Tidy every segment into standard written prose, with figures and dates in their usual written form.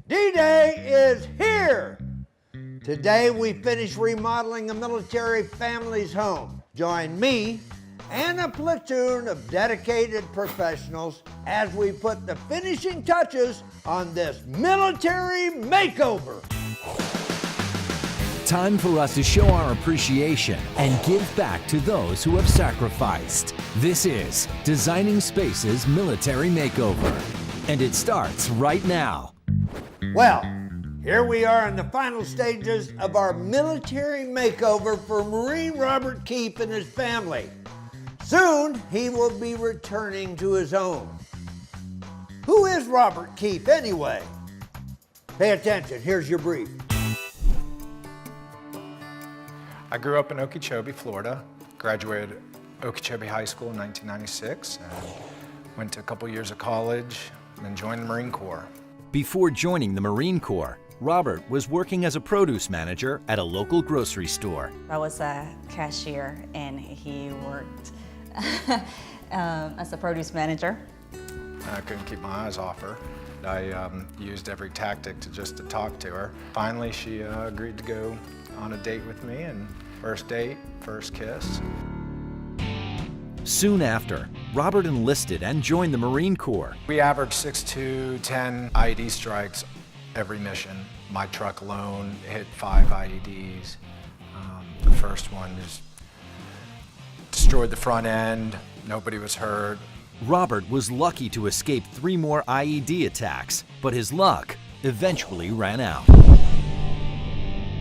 D-Day is here! Today we finish remodeling a military family's home. Join me and a platoon of dedicated professionals as we put the finishing touches on this military makeover. Time for us to show our appreciation and give back to those who have sacrificed. This is Designing Spaces Military Makeover, and it starts right now. Well, here we are in the final stages of our military makeover for Marine Robert Keefe and his family. Soon, he will be returning to his home. Who is Robert Keefe anyway? Pay attention, here's your brief. I grew up in Okeechobee, Florida, graduated Okeechobee High School in 1996, and went to a couple years of college, and then joined the Marine Corps. Before joining the Marine Corps, Robert was working as a produce manager at a local grocery store. I was a cashier and he worked as a produce manager. I couldn't keep my eyes off her. I used every tactic to talk to her. Finally, she agreed to go on a date with me, and first date, first kiss. Soon after, Robert enlisted and joined the Marine Corps. We averaged 6 to 10 IED strikes every mission. My truck alone hit 5 IEDs. The first one just destroyed the front end. Nobody was hurt. Robert was lucky to escape 3 more IED attacks, but his luck eventually ran out.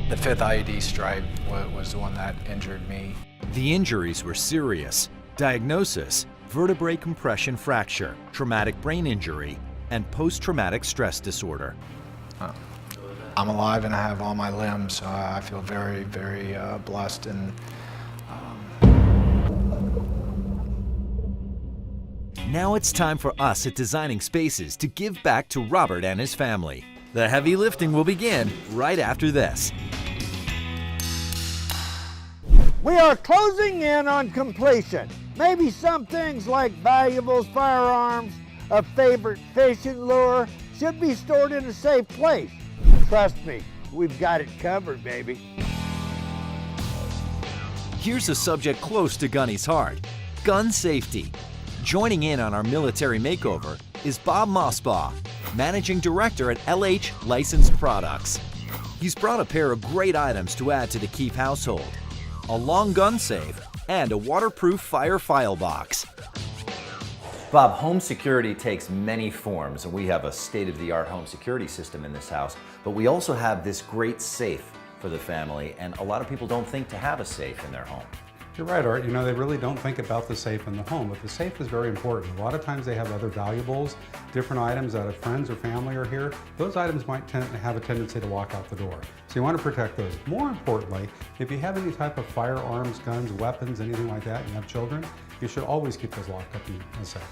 The 5th IED strike was the one that injured me. The injuries were serious. Diagnosis: vertebrae compression fracture, traumatic brain injury, and post-traumatic stress disorder. I'm alive and I have all my limbs, so I feel very, very blessed. And Now it's time for us at Designing Spaces to give back to Robert and his family. The heavy lifting will begin right after this. We are closing in on completion. Maybe some things like valuables, firearms, a favorite fishing lure should be stored in a safe place. Trust me, we've got it covered, baby. Here's a subject close to Gunny's heart: gun safety. Joining in on our military makeover is Bob Mossbaugh, Managing Director at LH Licensed Products. He's brought a pair of great items to add to the Keefe household: a long gun safe and a waterproof fire file box. Bob, home security takes many forms, and we have a state-of-the-art home security system in this house, but we also have this great safe for the family, and a lot of people don't think to have a safe in their home. You're right, Art. You know, they really don't think about the safe in the home, but the safe is very important. A lot of times they have other valuables, different items that if friends or family are here, those items might have a tendency to walk out the door. So you want to protect those. More importantly, if you have any type of firearms, guns, weapons, anything like that, and you have children, you should always keep those locked up in a safe.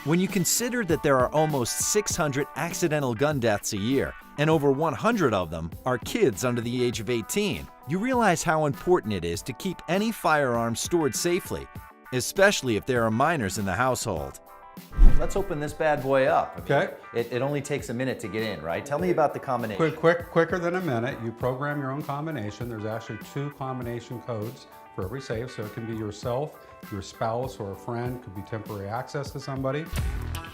When you consider that there are almost 600 accidental gun deaths a year, and over 100 of them are kids under the age of 18, you realize how important it is to keep any firearms stored safely, especially if there are minors in the household. Let's open this bad boy up. Okay. It only takes a minute to get in, right? Tell me about the combination. Quicker than a minute. You program your own combination. There's actually 2 combination codes for every safe, so it can be yourself, your spouse, or a friend. Could be temporary access to somebody.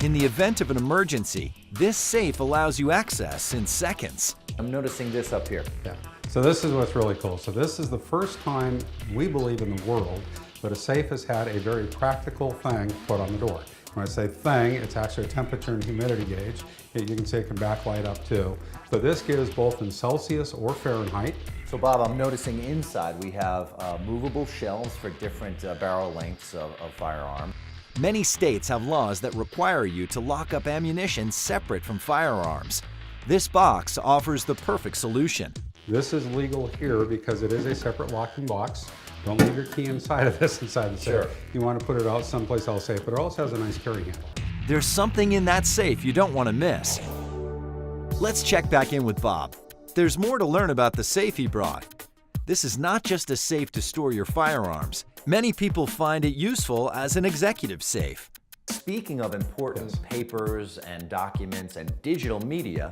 In the event of an emergency, this safe allows you access in seconds. I'm noticing this up here. Yeah. So this is what's really cool. So this is the first time we believe in the world that a safe has had a very practical thing put on the door. When I say thing, it's actually a temperature and humidity gauge. You can see it can backlight up too. So this gives both in Celsius or Fahrenheit. So Bob, I'm noticing inside we have movable shelves for different barrel lengths of firearm. Many states have laws that require you to lock up ammunition separate from firearms. This box offers the perfect solution. This is legal here because it is a separate locking box. Don't leave your key inside of this inside the safe. Sure. You want to put it out someplace else safe, but it also has a nice carry handle. There's something in that safe you don't want to miss. Let's check back in with Bob. There's more to learn about the safe he brought. This is not just a safe to store your firearms. Many people find it useful as an executive safe. Speaking of important papers and documents and digital media,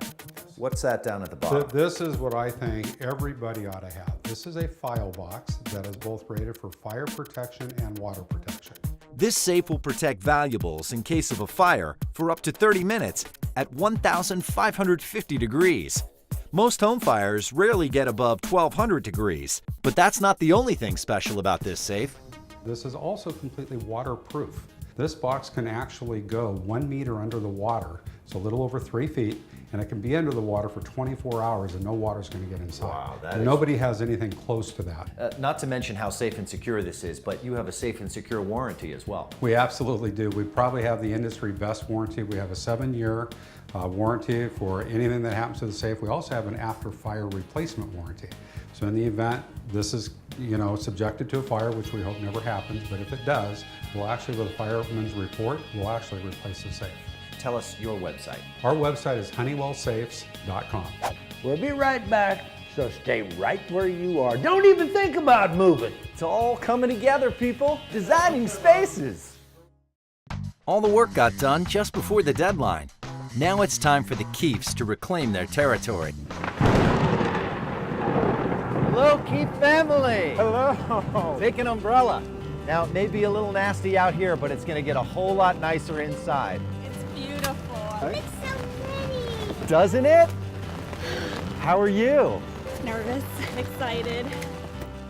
what's that down at the bottom? This is what I think everybody ought to have. This is a file box that is both rated for fire protection and water protection. This safe will protect valuables in case of a fire for up to 30 minutes at 1,550 degrees. Most home fires rarely get above 1,200 degrees, but that's not the only thing special about this safe. This is also completely waterproof. This box can actually go 1 meter under the water, so a little over 3 feet, and it can be under the water for 24 hours and no water's going to get inside. Wow, And nobody has anything close to that. Not to mention how safe and secure this is, but you have a safe and secure warranty as well. We absolutely do. We probably have the industry best warranty. We have a 7-year warranty for anything that happens to the safe. We also have an after-fire replacement warranty. So in the event this is, subjected to a fire, which we hope never happens, but if it does, we'll actually, with a fireman's report, we'll actually replace the safe. Tell us your website. Our website is honeywellsafes.com. We'll be right back, so stay right where you are. Don't even think about moving. It's all coming together, people. Designing spaces. All the work got done just before the deadline. Now it's time for the Keefs to reclaim their territory. Hello, Keith family. Hello. Take an umbrella. Now, it may be a little nasty out here, but it's going to get a whole lot nicer inside. It's beautiful. It's so pretty. Doesn't it? How are you? Nervous, excited.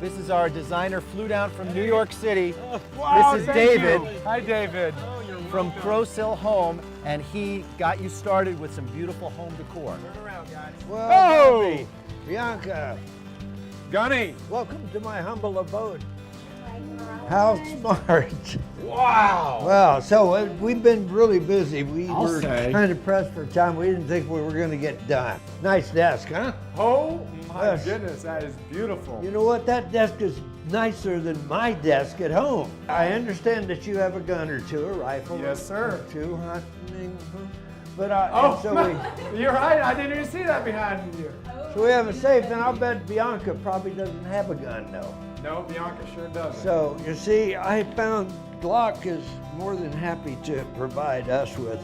This is our designer, flew down from New York City. Wow, this is thank David you. Hi, David. from Crow's Hill Home, and he got you started with some beautiful home decor. Turn around, guys. Well, Oh! Bobby, Bianca, Gunny. welcome to my humble abode. How smart. Wow. Well, so we've been really busy. We I'll were say. kind of pressed for time. We didn't think we were going to get done. Nice desk, huh? Oh my Yes. goodness, that is beautiful. You know what? That desk is nicer than my desk at home. I understand that you have a gun or two, a rifle. Yes, sir. Or two, huh? But Oh, and so you're right. I didn't even see that behind you. we have a safe, and I'll bet Bianca probably doesn't have a gun, though. No, Bianca sure doesn't. So, you see, I found Glock is more than happy to provide us with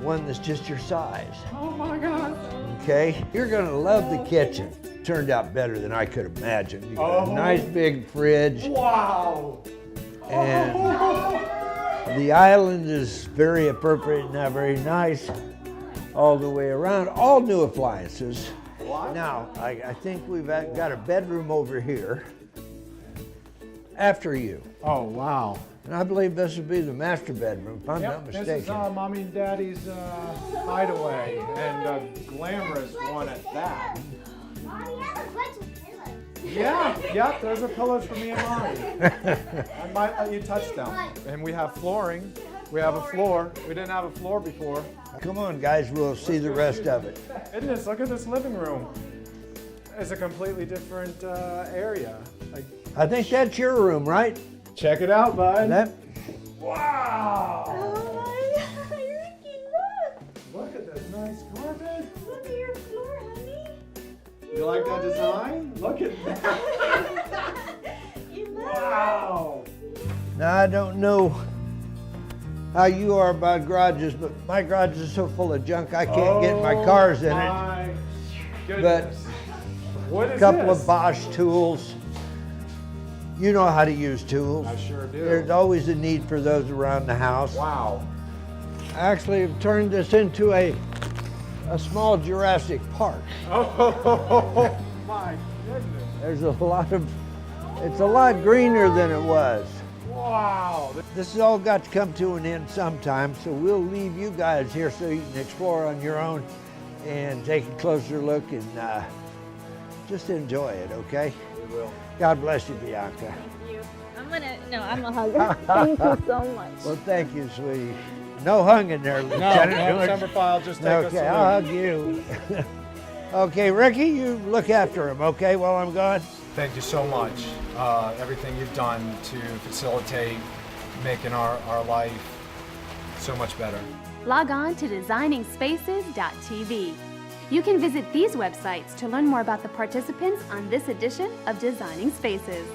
one that's just your size. Oh my God. Okay? You're gonna love the kitchen. Turned out better than I could imagine. You got a Oh. nice big fridge, Wow. and the island is very appropriate and not very nice all the way around. All new appliances. What? Now, I think we've got a bedroom over here after you. Oh wow. And I believe this would be the master bedroom, if I'm not Yep, this mistaken. is Mommy and Daddy's hideaway, and a glamorous one at that. Yeah, those are pillows for me and Mommy. I might let you touch them. And we have flooring. We have a floor. We didn't have a floor before. Come on, guys, we'll see the rest of it. Goodness, look at this living room. It's a completely different area. Like, I think that's your room, right? check it out, bud. That, Wow! Oh my God, Ricky, look! Look at this nice carpet. Look at your floor, honey. You like that design? Look at that. You love Wow! now, I don't know how you are about garages, but my garage is so full of junk I can't get my cars in it. My goodness. What A is couple this? of Bosch tools. You know how to use tools. I sure do. There's always a need for those around the house. Wow. I actually have turned this into a small Jurassic Park. Oh my goodness. There's a lot of, it's a lot greener than it was. Wow. This has all got to come to an end sometime, so we'll leave you guys here so you can explore on your own and take a closer look and just enjoy it, okay? We will. God bless you, Bianca. you. I'm a hugger. Thank you so much. Well, thank you, sweetie. No hung in there, No, Lieutenant. number file, just take us Okay, I'll hug you. Okay, Ricky, you look after him, okay, while I'm gone? Thank you so much. Everything you've done to facilitate making our life so much better. Log on to designingspaces.tv. You can visit these websites to learn more about the participants on this edition of Designing Spaces.